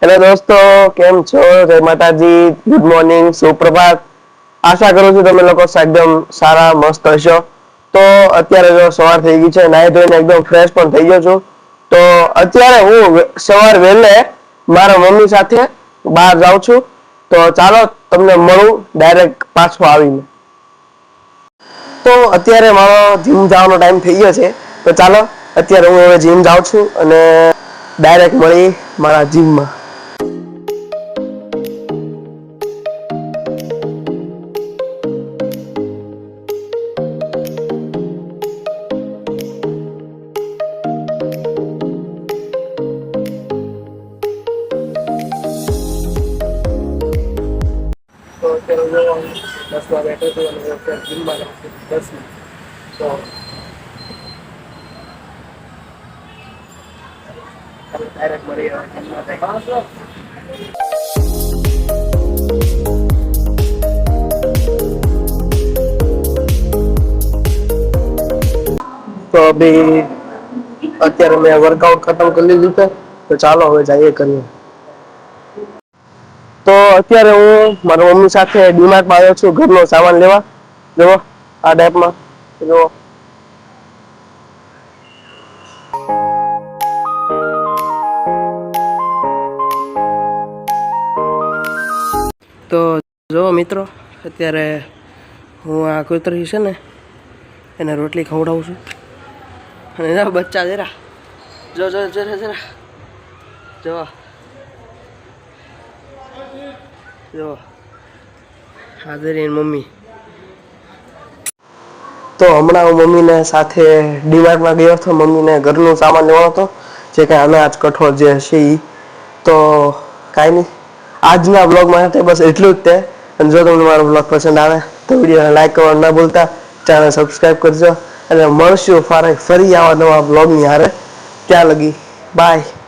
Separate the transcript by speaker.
Speaker 1: Hello દોસ્તો, કેમ છો? જય માતાજી, ગુડ મોર્નિંગ, સુપ્રભાત. આશા કરું છું તમે લોકો એકદમ સારા મસ્ત હશો. તો અત્યારે જો સવાર થઈ ગઈ છે, નાહી ધોઈને એકદમ ફ્રેશ પણ થઈ ગયો છું. તો અત્યારે હું સવાર વહેલે મારા મમ્મી સાથે બહાર જાઉં છું. તો ચાલો તમને મળું ડાયરેક્ટ પાછો આવીને. તો અત્યારે મારો જીમ જવાનો ટાઈમ થઈ ગયો છે. તો ચાલો અત્યારે હું હવે જીમ જાઉં છું અને ડાયરેક્ટ મળી મારા જીમમાં. તો અત્યારે હું 10 બેઠો છું અને અત્યારે જીમમાં જાઉં છું 10. તો ડાયરેક્ટ મળી જીમમાં. તો અભી અત્યારે મેં વર્કઆઉટ ખતમ કરી લીધું છે. તો ચાલો હવે જઈએ કરીએ. તો અત્યારે હું મારા મમ્મી સાથે ડીમાર્ટમાં આવ્યો છું ઘરનો સામાન લેવા. જુઓ આ ટાઈપમાં જુઓ. તો જો મિત્રો, અત્યારે હું આ કૂતરી છે ને એને રોટલી ખવડાવું છું. અને એના બચ્ચા જરા જો જો જરા જરા જો જો હાજરી મમ્મી. તો હમણાં હું મમ્મીને સાથે ડીમાર્ટમાં ગયો હતો. મમ્મીને ઘરનું સામાન લેવાનો હતો, જે કાંઈ અનાજ કઠોળ જે હશે એ. તો કાંઈ નહીં, આજના બ્લોગ માટે બસ એટલું જ તે. અને જો તમને મારો બ્લોગ પસંદ આવે તો વિડીયોને લાઈક કરવાનું ના ભૂલતા, ચેનલ સબસ્ક્રાઈબ કરજો અને મળશું ફરી આવા નવા બ્લોગની હારે. ત્યાં લગી બાય.